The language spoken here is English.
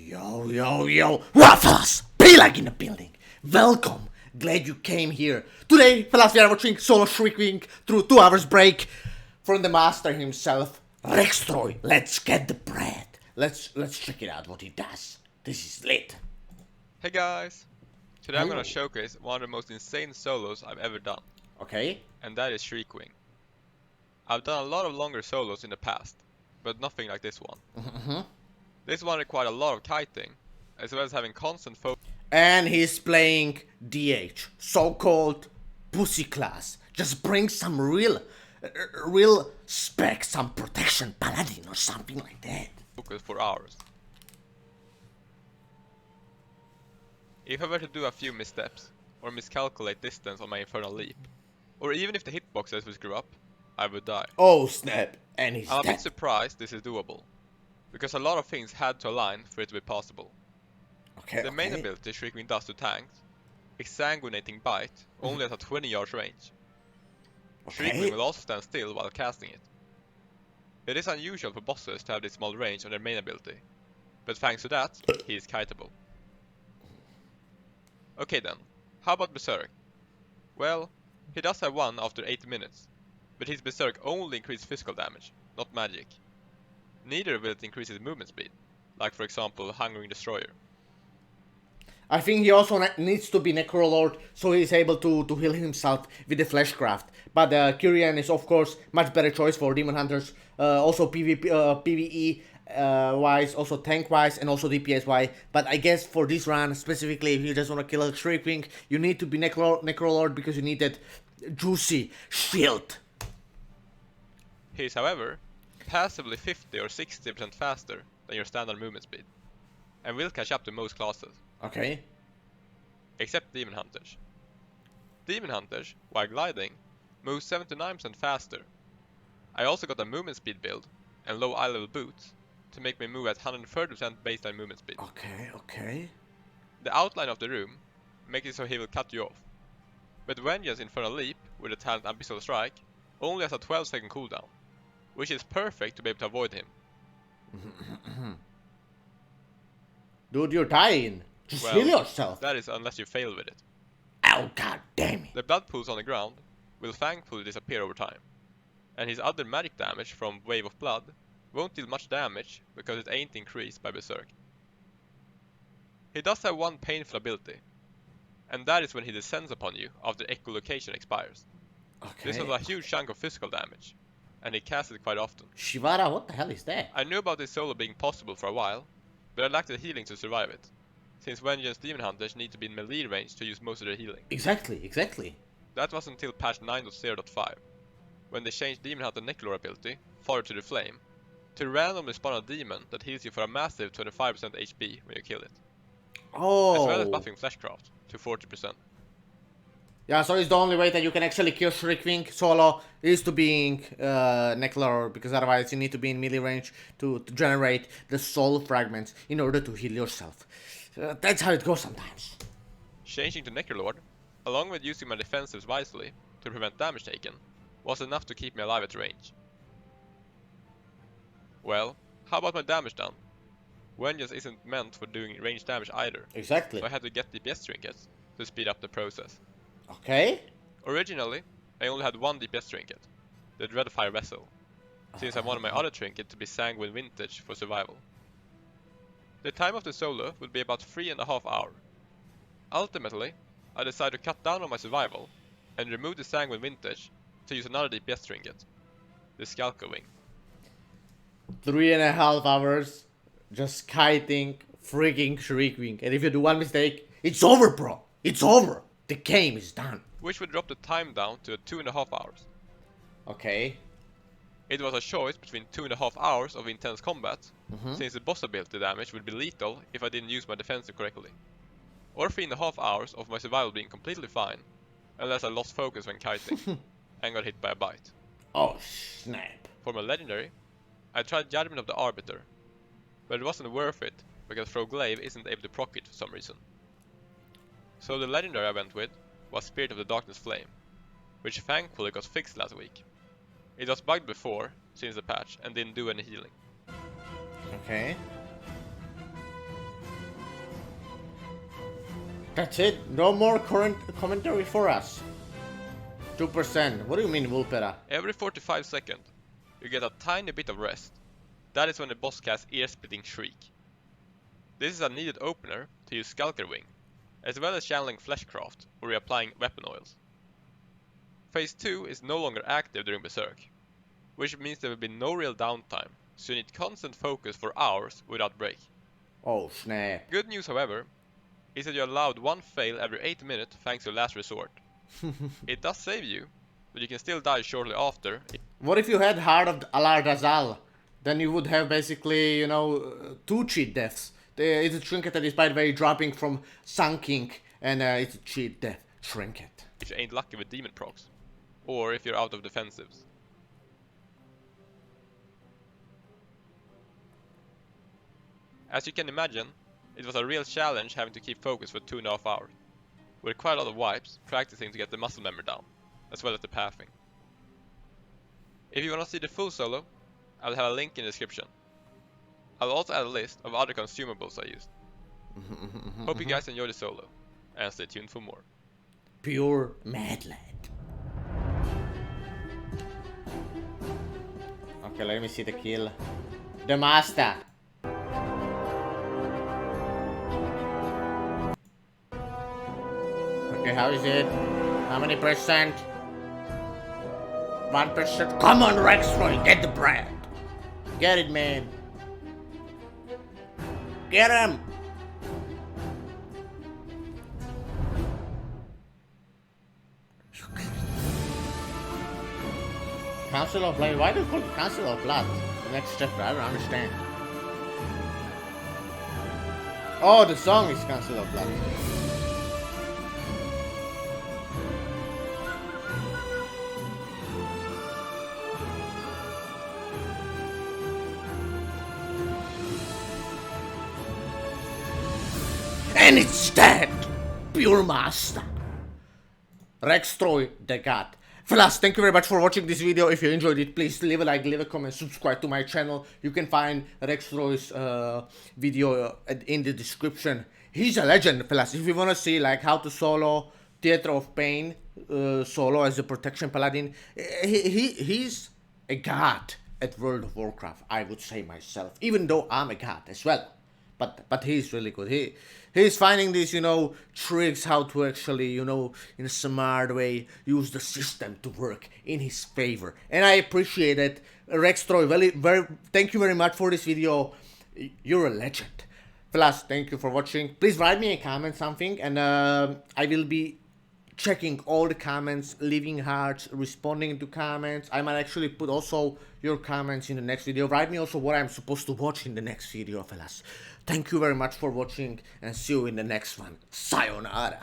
Yo, what fellas? Baylike in the building. Welcome. Glad you came here. Today, fellas, we are watching solo Shriekwing through 2 hours break from the master himself, Rextroy. Let's get the bread. Let's check it out what he does. This is lit. Hey guys! Today I'm Hello. gonna showcase one of the most insane solos I've ever done, Okay. and that is Shriekwing. I've done a lot of longer solos in the past, but nothing like this one. This one required a lot of kiting, as well as having constant focus. And he's playing DH, so-called pussy class. Just bring some real spec, some protection paladin or something like that. For hours. If I were to do a few missteps, or miscalculate distance on my infernal leap, or even if the hitboxes would screw up, I would die. Oh snap, and he's I'm a dead. bit surprised this is doable, because a lot of things had to align for it to be possible. Okay, The main ability Shriekwing does to tanks, Exsanguinating Bite, only at a 20 yards range. Shriekwing will also stand still while casting it. It is unusual for bosses to have this small range on their main ability, but thanks to that, he is kiteable. Okay then, how about Berserk? Well, he does have one after 80 minutes, but his Berserk only increases physical damage, not magic. Neither will it increase his movement speed, like for example Hungering Destroyer. I think he also needs to be Necrolord, so he's able to heal himself with the Fleshcraft. But Kyrian is of course much better choice for Demon Hunters, also PvE wise, also tank wise, and also DPS wise. But I guess for this run specifically, if you just want to kill a Shriekwing, you need to be Necrolord because you need that juicy shield. He is, however, passively 50 or 60% faster than your standard movement speed, and will catch up to most classes. Okay. Except Demon Hunters. Demon Hunters, while gliding, move 79% faster. I also got a movement speed build and low eye level boots to make me move at 130% baseline movement speed. Okay. The outline of the room makes it so he will cut you off. But Vengeance Infernal Leap with the talent Abyssal Strike only has a 12-second cooldown, which is perfect to be able to avoid him. Dude, you're dying. Just Well, heal yourself. that is unless you fail with it. Oh god damn it. The blood pools on the ground will thankfully disappear over time, and his other magic damage from Wave of Blood won't deal much damage because it ain't increased by Berserk. He does have one painful ability, and that is when he descends upon you after echolocation expires. Okay. This has a huge chunk of physical damage, and he casts it quite often. Shivara, what the hell is that? I knew about this solo being possible for a while, but I lacked the healing to survive it, since Vengeance Demon Hunters need to be in melee range to use most of their healing. Exactly. That was until patch 9.0.5, when they changed Demon Hunter Necrolord ability, Father to the Flame, to randomly spawn a demon that heals you for a massive 25% HP when you kill it. Oh. As well as buffing Fleshcraft to 40%. Yeah, so it's the only way that you can actually kill Shriekwing solo is to being Necrolord, because otherwise you need to be in melee range to generate the soul fragments in order to heal yourself. That's how it goes sometimes. Changing to Necrolord, along with using my defensives wisely to prevent damage taken, was enough to keep me alive at range. Well, how about my damage done? Vengeance isn't meant for doing range damage either, Exactly. so I had to get DPS trinkets to speed up the process. Okay. Originally, I only had one DPS trinket, the Dreadfire Vessel, since I wanted my other trinket to be Sanguine Vintage for survival. The time of the solo would be about 3.5 hours. Ultimately, I decided to cut down on my survival and remove the Sanguine Vintage to use another DPS trinket, the Shriekwing. 3.5 hours just kiting freaking Shriekwing, and if you do one mistake, it's over, bro. It's over. The game is done. Which would drop the time down to 2.5 hours. Okay. It was a choice between 2.5 hours of intense combat, since the boss ability damage would be lethal if I didn't use my defensive correctly, or 3.5 hours of my survival being completely fine, unless I lost focus when kiting and got hit by a bite. Oh snap. For my legendary, I tried Judgment of the Arbiter, but it wasn't worth it because Frogglaive isn't able to proc it for some reason. So the legendary I went with was Spirit of the Darkness Flame, which thankfully got fixed last week. It was bugged before, since the patch, and didn't do any healing. Okay. That's it? No more current commentary for us? 2%. What do you mean, Vulpera? Every 45 seconds, you get a tiny bit of rest. That is when the boss casts ear-splitting Shriek. This is a needed opener to use Skulkerwing, as well as channeling Fleshcraft or reapplying weapon oils. Phase 2 is no longer active during Berserk, which means there will be no real downtime, so you need constant focus for hours without break. Oh snap. Good news, however, is that you're allowed one fail every 8 minutes thanks to Last Resort. It does save you, but you can still die shortly after. What if you had Heart of Alar-Dazal? Then you would have basically, you know, 2 cheat deaths. It's a trinket that is, by the way, dropping from Sun King, and it's a cheat death trinket. If you ain't lucky with demon procs, or if you're out of defensives. As you can imagine, it was a real challenge having to keep focus for 2.5 hours, with quite a lot of wipes, practicing to get the muscle memory down, as well as the pathing. If you wanna see the full solo, I'll have a link in the description. I'll also add a list of other consumables I used. Hope you guys enjoy the solo, and stay tuned for more. Pure mad lad. Okay, let me see the kill. The master. Okay, how is it? How many percent? 1%. Come on, Rextroy, get the bread. Get it, man. Get him. Council of Blood. Why do you call it Council of Blood? The next chapter, I don't understand. Oh, the song is Council of Blood. And it's dead! Pure master! Rextroy the god. Fellas, thank you very much for watching this video. If you enjoyed it, please leave a like, leave a comment, subscribe to my channel. You can find Rextroy's video in the description. He's a legend, fellas. If you wanna see like how to solo Theater of Pain solo as a protection paladin, he's a god at World of Warcraft, I would say myself. Even though I'm a god as well. But he's really good. He's finding these, you know, tricks how to actually, you know, in a smart way use the system to work in his favor. And I appreciate it. Rextroy, very thank you very much for this video. You're a legend. Fellas, thank you for watching. Please write me a comment something, and I will be checking all the comments, leaving hearts, responding to comments. I might actually put also your comments in the next video. Write me also what I'm supposed to watch in the next video, fellas. Thank you very much for watching, and see you in the next one. Sayonara.